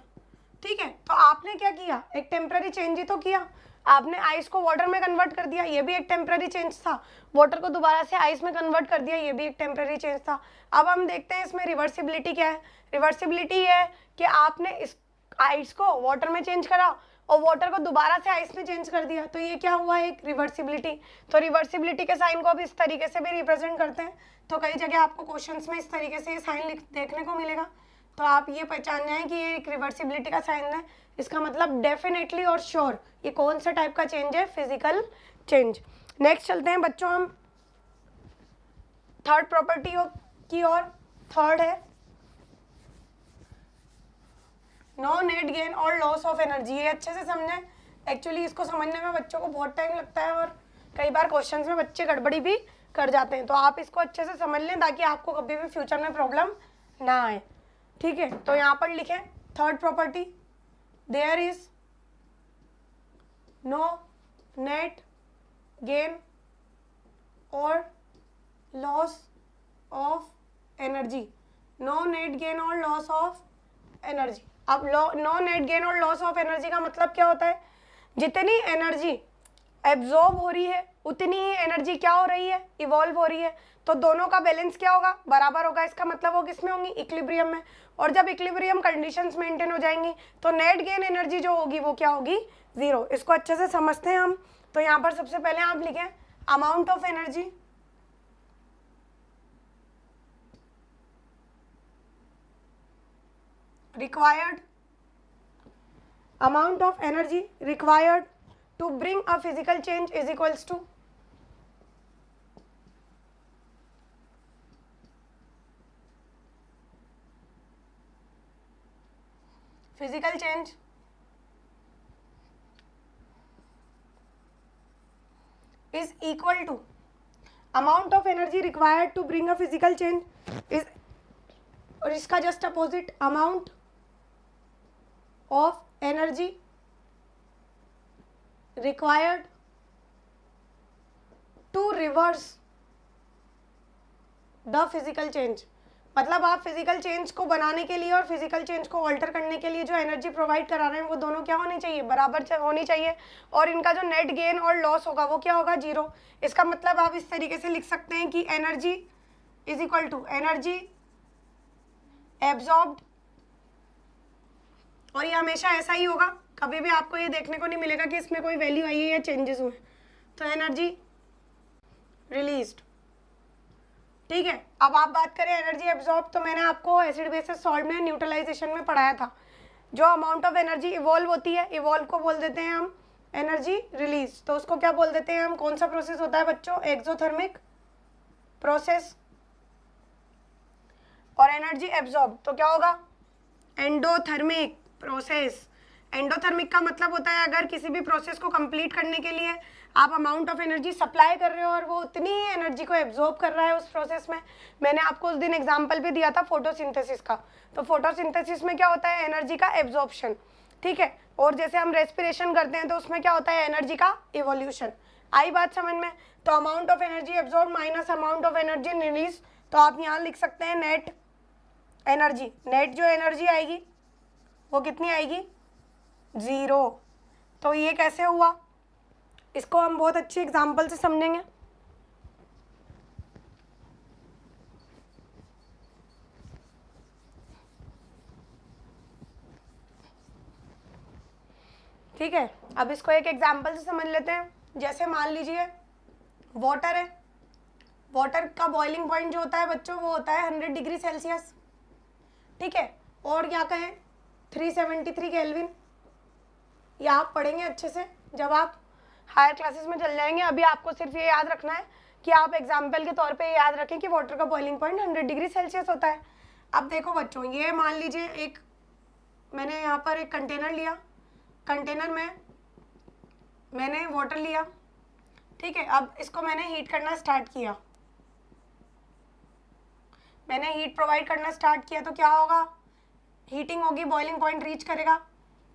ठीक है। तो आपने क्या किया, एक टेम्पररी चेंज ही तो किया, आपने आइस को वाटर में कन्वर्ट कर दिया, ये भी एक टेम्पररी चेंज था। वाटर को दोबारा से आइस में कन्वर्ट कर दिया, ये भी एक टेम्पररी चेंज था। अब हम देखते हैं इसमें रिवर्सिबिलिटी क्या है। रिवर्सिबिलिटी है कि आपने इस आइस को वाटर में चेंज करा और वाटर को दोबारा से आइस में चेंज कर दिया, तो ये क्या हुआ, एक रिवर्सिबिलिटी। तो रिवर्सिबिलिटी के साइन को अब इस तरीके से भी रिप्रेजेंट करते हैं। तो कई जगह आपको क्वेश्चंस में इस तरीके से ये साइन देखने को मिलेगा, तो आप ये पहचान जाएं कि ये एक रिवर्सिबिलिटी का साइन है। इसका मतलब डेफिनेटली और श्योर ये कौन सा टाइप का चेंज है, फिजिकल चेंज। नेक्स्ट चलते हैं बच्चों हम थर्ड प्रॉपर्टी की और। थर्ड है नो नेट गेन और लॉस ऑफ एनर्जी। ये अच्छे से समझें, एक्चुअली इसको समझने में बच्चों को बहुत टाइम लगता है और कई बार क्वेश्चंस में बच्चे गड़बड़ी भी कर जाते हैं, तो आप इसको अच्छे से समझ लें ताकि आपको कभी भी फ्यूचर में प्रॉब्लम ना आए, ठीक है। तो यहाँ पर लिखें third property, there is no net gain और loss of energy, no net gain और लॉस ऑफ एनर्जी। अब नो नेट गेन और लॉस ऑफ एनर्जी का मतलब क्या होता है, जितनी एनर्जी एब्जॉर्ब हो रही है उतनी ही एनर्जी क्या हो रही है, इवॉल्व हो रही है। तो दोनों का बैलेंस क्या होगा, बराबर होगा। इसका मतलब वो किस में होंगी, इक्विलिब्रियम में। और जब इक्विलिब्रियम कंडीशंस मेंटेन हो जाएंगी तो नेट गेन एनर्जी जो होगी वो क्या होगी, जीरो। इसको अच्छे से समझते हैं हम। तो यहाँ पर सबसे पहले आप लिखें amount of energy required, amount of energy required to bring a physical change is equals to physical change is equal to amount of energy required to bring a physical change is, और इसका just opposite amount of energy required to reverse the physical change. मतलब आप physical change को बनाने के लिए और physical change को ऑल्टर करने के लिए जो एनर्जी प्रोवाइड करा रहे हैं वो दोनों क्या होनी चाहिए, बराबर होनी चाहिए। और इनका जो नेट गेन और लॉस होगा वो क्या होगा, जीरो। इसका मतलब आप इस तरीके से लिख सकते हैं कि energy is equal to energy absorbed, और ये हमेशा ऐसा ही होगा, कभी भी आपको ये देखने को नहीं मिलेगा कि इसमें कोई वैल्यू आई है या चेंजेस हुए। तो एनर्जी रिलीज्ड, ठीक है। अब आप बात करें एनर्जी एब्जॉर्ब, तो मैंने आपको एसिड बेसिस सॉल्ट में न्यूट्रलाइजेशन में पढ़ाया था, जो अमाउंट ऑफ एनर्जी इवॉल्व होती है, इवॉल्व को बोल देते हैं हम एनर्जी रिलीज। तो उसको क्या बोल देते हैं हम, कौन सा प्रोसेस होता है बच्चों, एक्सोथर्मिक प्रोसेस। और एनर्जी एब्जॉर्ब तो क्या होगा, एंडोथर्मिक प्रोसेस। एंडोथर्मिक का मतलब होता है अगर किसी भी प्रोसेस को कंप्लीट करने के लिए आप अमाउंट ऑफ एनर्जी सप्लाई कर रहे हो और वो उतनी ही एनर्जी को एब्जॉर्ब कर रहा है उस प्रोसेस में। मैंने आपको उस दिन एग्जांपल भी दिया था फोटोसिंथेसिस का। तो फोटोसिंथेसिस में क्या होता है, एनर्जी का एब्जॉर्प्शन, ठीक है। और जैसे हम रेस्पिरेशन करते हैं तो उसमें क्या होता है, एनर्जी का इवोल्यूशन। आई बात समझ में। तो amount of energy absorb minus amount of energy release, तो आप यहाँ लिख सकते हैं नेट एनर्जी। नेट जो एनर्जी आएगी वो कितनी आएगी, जीरो। तो ये कैसे हुआ, इसको हम बहुत अच्छे एग्जाम्पल से समझेंगे। ठीक है, अब इसको एक एग्जाम्पल से समझ लेते हैं। जैसे मान लीजिए वाटर है, वाटर का बॉइलिंग पॉइंट जो होता है बच्चों वो होता है 100 डिग्री सेल्सियस, ठीक है। और क्या कहें 373 केल्विन। ये आप पढ़ेंगे अच्छे से जब आप हायर क्लासेस में चल जाएंगे। अभी आपको सिर्फ ये याद रखना है कि आप एग्जाम्पल के तौर पे याद रखें कि वाटर का बॉइलिंग पॉइंट 100 डिग्री सेल्सियस होता है। अब देखो बच्चों, ये मान लीजिए एक मैंने यहाँ पर एक कंटेनर लिया, कंटेनर में मैंने वाटर लिया, ठीक है। अब इसको मैंने हीट करना स्टार्ट किया, मैंने हीट प्रोवाइड करना स्टार्ट किया तो क्या होगा, हीटिंग होगी, बॉइलिंग पॉइंट रीच करेगा,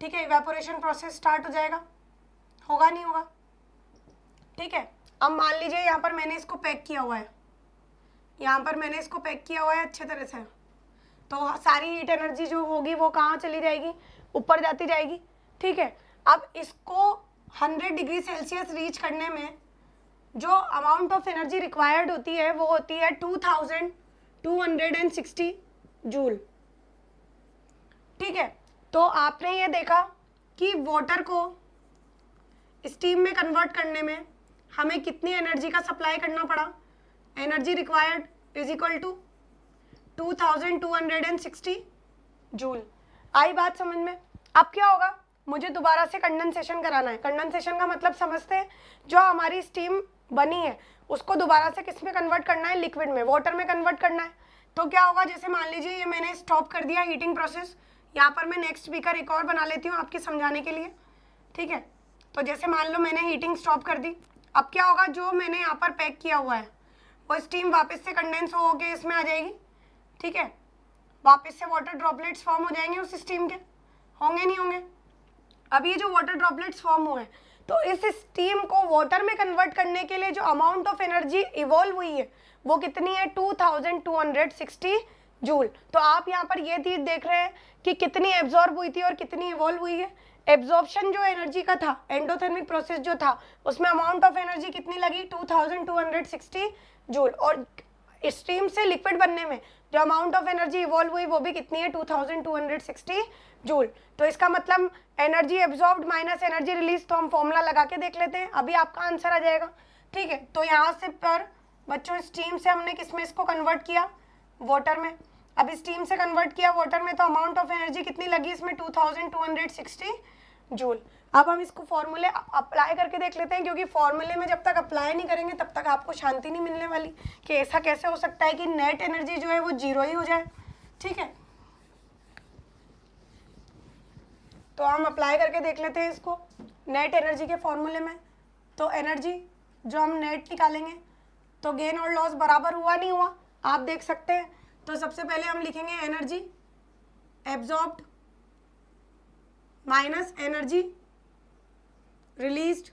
ठीक है। इवेपोरेशन प्रोसेस स्टार्ट हो जाएगा, होगा नहीं होगा, ठीक है। अब मान लीजिए यहाँ पर मैंने इसको पैक किया हुआ है, यहाँ पर मैंने इसको पैक किया हुआ है अच्छे तरह से, तो सारी हीट एनर्जी जो होगी वो कहाँ चली जाएगी, ऊपर जाती जाएगी, ठीक है। अब इसको 100 डिग्री सेल्सियस रीच करने में जो अमाउंट ऑफ एनर्जी रिक्वायर्ड होती है वो होती है 2260 जूल, ठीक है। तो आपने ये देखा कि वाटर को स्टीम में कन्वर्ट करने में हमें कितनी एनर्जी का सप्लाई करना पड़ा, energy required is equal to 2260 joule. आई बात समझ में। अब क्या होगा, मुझे दोबारा से कंडेंसेशन कराना है। कंडेंसेशन का मतलब समझते हैं, जो हमारी स्टीम बनी है उसको दोबारा से किस में कन्वर्ट करना है, लिक्विड में, वाटर में कन्वर्ट करना है। तो क्या होगा, जैसे मान लीजिए ये मैंने स्टॉप कर दिया हीटिंग प्रोसेस, यहाँ पर मैं नेक्स्ट स्पीकर एक और बना लेती हूँ आपके समझाने के लिए, ठीक है। तो जैसे मान लो मैंने हीटिंग स्टॉप कर दी, अब क्या होगा, जो मैंने यहाँ पर पैक किया हुआ है वो स्टीम वापस से कंडेंस हो के इसमें आ जाएगी, ठीक है। वापस से वाटर ड्रॉपलेट्स फॉर्म हो जाएंगे उस स्टीम के, होंगे नहीं होंगे। अब ये जो वाटर ड्रॉपलेट्स फॉर्म हुए तो इस स्टीम को वाटर में कन्वर्ट करने के लिए जो अमाउंट ऑफ एनर्जी इवॉल्व हुई है वो कितनी है, 2260 जूल। तो आप यहाँ पर ये चीज देख रहे हैं कि कितनी एब्जॉर्ब हुई थी और कितनी इवॉल्व हुई है। एब्जॉर्प्शन जो एनर्जी का था, एंडोथर्मिक प्रोसेस जो था, उसमें अमाउंट ऑफ एनर्जी कितनी लगी, 2260 जूल। और स्टीम से लिक्विड बनने में जो अमाउंट ऑफ एनर्जी इवॉल्व हुई वो भी कितनी है, 2260 जूल। तो इसका मतलब energy absorbed minus energy release, तो हम फॉर्मूला लगा के देख लेते हैं, अभी आपका आंसर आ जाएगा। ठीक है, तो यहाँ से पर बच्चों स्टीम से हमने किस में इसको कन्वर्ट किया, वाटर में। अब स्टीम से कन्वर्ट किया वाटर में, तो अमाउंट ऑफ एनर्जी कितनी लगी इसमें, 2260 जूल। अब हम इसको फॉर्मूले अप्लाई करके देख लेते हैं, क्योंकि फॉर्मूले में जब तक अप्लाई नहीं करेंगे तब तक आपको शांति नहीं मिलने वाली कि ऐसा कैसे हो सकता है कि नेट एनर्जी जो है वो जीरो ही हो जाए। ठीक है, तो हम अप्लाई करके देख लेते हैं इसको नेट एनर्जी के फॉर्मूले में। तो एनर्जी जो हम नेट निकालेंगे तो गेन और लॉस बराबर हुआ नहीं हुआ, आप देख सकते हैं। तो सबसे पहले हम लिखेंगे energy absorbed minus energy released.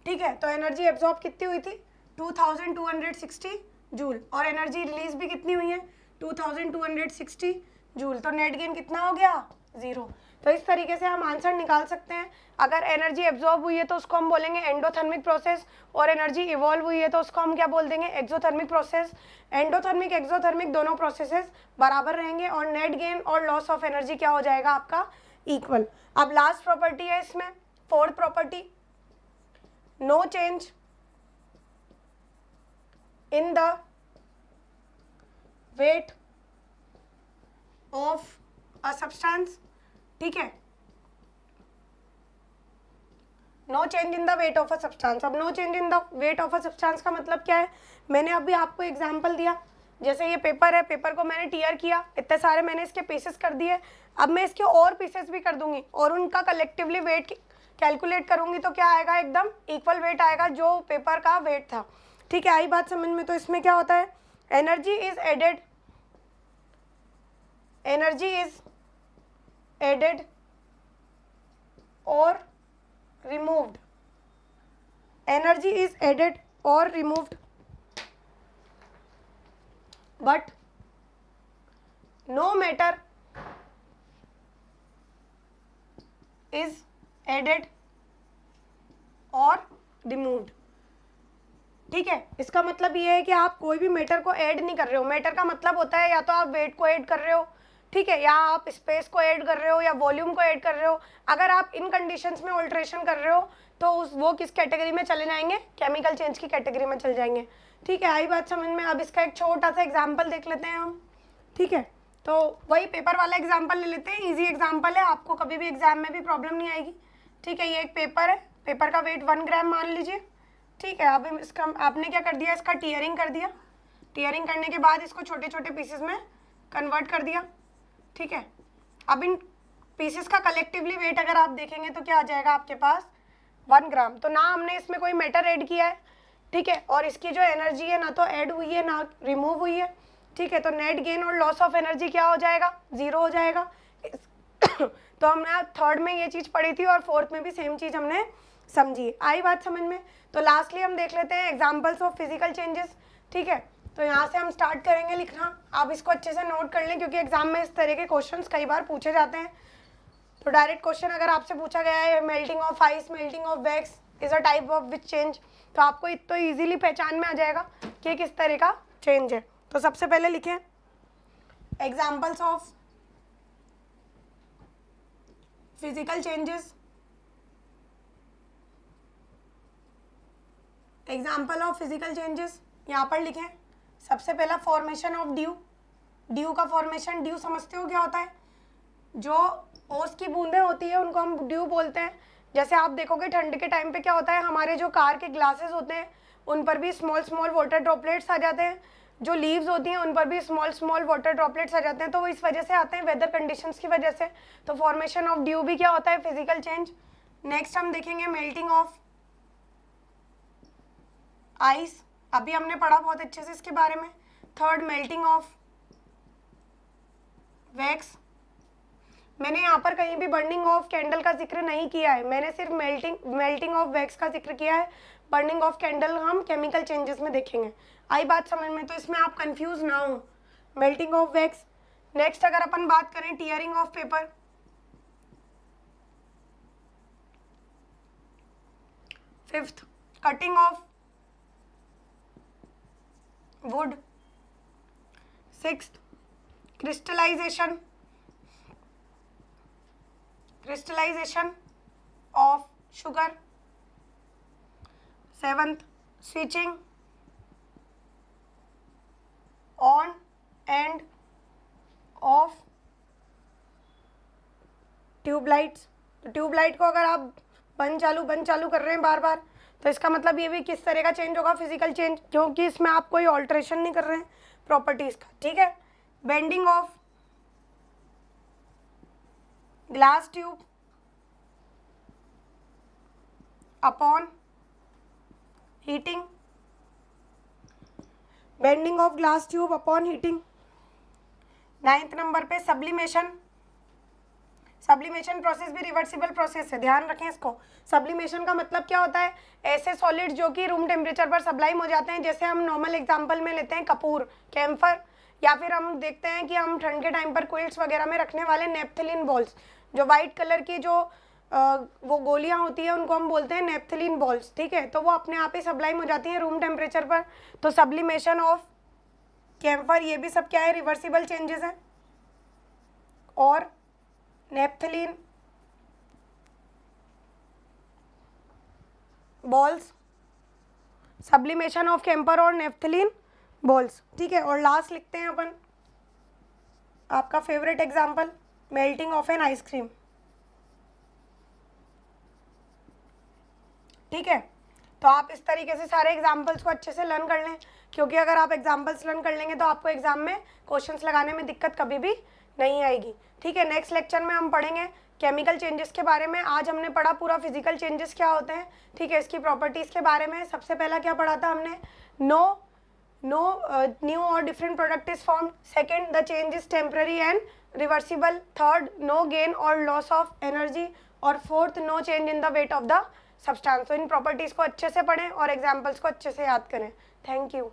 ठीक है, तो एनर्जी एब्जॉर्ब कितनी हुई थी, 2260 जूल, और एनर्जी रिलीज भी कितनी हुई है, 2260 जूल। तो नेट गेन कितना हो गया, 0। तो इस तरीके से हम आंसर निकाल सकते हैं। अगर एनर्जी एब्जॉर्ब हुई है तो उसको हम बोलेंगे एंडोथर्मिक प्रोसेस, और एनर्जी इवॉल्व हुई है तो उसको हम क्या बोल देंगे, एक्सोथर्मिक प्रोसेस। एंडोथर्मिक एक्सोथर्मिक दोनों प्रोसेसेस बराबर रहेंगे और नेट गेन और लॉस ऑफ एनर्जी क्या हो जाएगा आपका, इक्वल। अब लास्ट प्रॉपर्टी है इसमें, fourth property, no change in the weight of a substance. ठीक है, no change in the weight of a substance. अब no change in the weight of a substance का मतलब क्या है, मैंने अभी आपको एग्जांपल दिया, जैसे ये पेपर है, पेपर को मैंने टीयर किया, इतने सारे मैंने इसके पीसेस कर दिए। अब मैं इसके और पीसेस भी कर दूंगी और उनका कलेक्टिवली वेट कैलकुलेट करूंगी, तो क्या आएगा, एकदम इक्वल वेट आएगा जो पेपर का वेट था। ठीक है, आई बात समझ में। तो इसमें क्या होता है, energy is added, energy is added और removed, energy is added or removed, but no matter is added or removed। ठीक है, इसका मतलब ये है कि आप कोई भी मैटर को ऐड नहीं कर रहे हो। मैटर का मतलब होता है या तो आप वेट को ऐड कर रहे हो, ठीक है, या आप स्पेस को ऐड कर रहे हो या वॉल्यूम को ऐड कर रहे हो। अगर आप इन कंडीशंस में ऑल्ट्रेशन कर रहे हो तो वो किस कैटेगरी में चले जाएंगे, केमिकल चेंज की कैटेगरी में चले जाएंगे। ठीक है, आई बात समझ में। अब इसका एक छोटा सा एग्जांपल देख लेते हैं हम। ठीक है, तो वही पेपर वाला एग्जांपल ले लेते हैं, इजी एग्जांपल है, आपको कभी भी एग्जाम में भी प्रॉब्लम नहीं आएगी। ठीक है, ये एक पेपर है, पेपर का वेट 1 ग्राम मान लीजिए। ठीक है, अब इसका आपने क्या कर दिया, इसका टीयरिंग कर दिया। टीयरिंग करने के बाद इसको छोटे छोटे पीसेस में कन्वर्ट कर दिया। ठीक है, अब इन पीसेस का कलेक्टिवली वेट अगर आप देखेंगे तो क्या आ जाएगा आपके पास, 1 ग्राम। तो ना हमने इसमें कोई मैटर ऐड किया है, ठीक है, और इसकी जो एनर्जी है ना तो ऐड हुई है ना रिमूव हुई है। ठीक है, तो नेट गेन और लॉस ऑफ एनर्जी क्या हो जाएगा, 0 हो जाएगा। तो हमने थर्ड में ये चीज़ पढ़ी थी और फोर्थ में भी सेम चीज़ हमने समझी। आई बात समझ में। तो लास्टली हम देख लेते हैं एग्जाम्पल्स ऑफ फिजिकल चेंजेस। ठीक है, तो यहाँ से हम स्टार्ट करेंगे लिखना। आप इसको अच्छे से नोट कर लें क्योंकि एग्जाम में इस तरह के क्वेश्चंस कई बार पूछे जाते हैं। तो डायरेक्ट क्वेश्चन अगर आपसे पूछा गया है melting of ice, melting of wax is a type of which change, तो आपको इतना इजीली पहचान में आ जाएगा कि किस तरह का चेंज है। तो सबसे पहले लिखें examples of physical changes. Example of physical changes यहाँ पर लिखें। सबसे पहला फॉर्मेशन ऑफ ड्यू। ड्यू का फॉर्मेशन, ड्यू समझते हो क्या होता है, जो ओस की बूंदें होती है उनको हम ड्यू बोलते हैं। जैसे आप देखोगे ठंड के टाइम पे क्या होता है, हमारे जो कार के ग्लासेस होते हैं उन पर भी स्मॉल स्मॉल वाटर ड्रॉपलेट्स आ जाते हैं। जो लीव्स होती हैं उन पर भी स्मॉल स्मॉल वाटर ड्रॉपलेट्स आ जाते हैं। तो वो इस वजह से आते हैं, वेदर कंडीशंस की वजह से। तो फॉर्मेशन ऑफ ड्यू भी क्या होता है, फिजिकल चेंज। नेक्स्ट हम देखेंगे मेल्टिंग ऑफ आइस, अभी हमने पढ़ा बहुत अच्छे से इसके बारे में। Third melting of wax. मैंने यहाँ पर कहीं भी बर्निंग ऑफ कैंडल का जिक्र नहीं किया है, मैंने सिर्फ मेल्टिंग ऑफ वैक्स का जिक्र किया है। बर्निंग ऑफ कैंडल हम केमिकल चेंजेस में देखेंगे। आई बात समझ में? तो इसमें आप कंफ्यूज ना हो। Melting of wax. नेक्स्ट अगर अपन बात करें tearing of paper, fifth cutting of wood, sixth crystallization of sugar, seventh switching on and off tubelights. तो ट्यूबलाइट को अगर आप बंद चालू कर रहे हैं बार बार, तो इसका मतलब ये भी किस तरह का चेंज होगा, फिजिकल चेंज, क्योंकि इसमें आप कोई ऑल्ट्रेशन नहीं कर रहे हैं प्रॉपर्टीज का, ठीक है। Bending of glass tube upon heating, bending of glass tube upon heating. 9th number पे सब्लिमेशन। सब्लिमेशन प्रोसेस भी रिवर्सिबल प्रोसेस है, ध्यान रखें इसको। सब्लिमेशन का मतलब क्या होता है, ऐसे सॉलिड जो कि रूम टेम्परेचर पर सब्लाइम हो जाते हैं, जैसे हम नॉर्मल एग्जांपल में लेते हैं कपूर, कैम्फर, या फिर हम देखते हैं कि हम ठंड के टाइम पर क्विल्ट्स वगैरह में रखने वाले नेप्थलीन बॉल्स, जो वाइट कलर की जो वो गोलियां होती है, उनको हम बोलते हैं नेप्थलीन बॉल्स, ठीक है। तो वो अपने आप ही सब्लाइम हो जाती हैं रूम टेम्परेचर पर। तो सब्लिमेशन ऑफ कैम्फर, ये भी सब क्या है, रिवर्सिबल चेंजेस हैं। और naphthalene balls, sublimation of camphor और नेप्थलीन बॉल्स, ठीक है। और लास्ट लिखते हैं अपन आपका favourite example, melting of an ice cream, ठीक है। तो आप इस तरीके से सारे एग्जाम्पल्स को अच्छे से लर्न कर लें, क्योंकि अगर आप एग्जाम्पल्स लर्न कर लेंगे तो आपको एग्जाम में क्वेश्चंस लगाने में दिक्कत कभी भी नहीं आएगी, ठीक है। नेक्स्ट लेक्चर में हम पढ़ेंगे केमिकल चेंजेस के बारे में। आज हमने पढ़ा पूरा फिजिकल चेंजेस क्या होते हैं, ठीक है, इसकी प्रॉपर्टीज़ के बारे में। सबसे पहला क्या पढ़ा था हमने, नो न्यू और different product is form. Second, the change is temporary and reversible. Third, no gain और लॉस ऑफ एनर्जी। और fourth, no change in the weight of the substance. तो इन प्रॉपर्टीज़ को अच्छे से पढ़ें और एग्जाम्पल्स को अच्छे से याद करें। Thank you.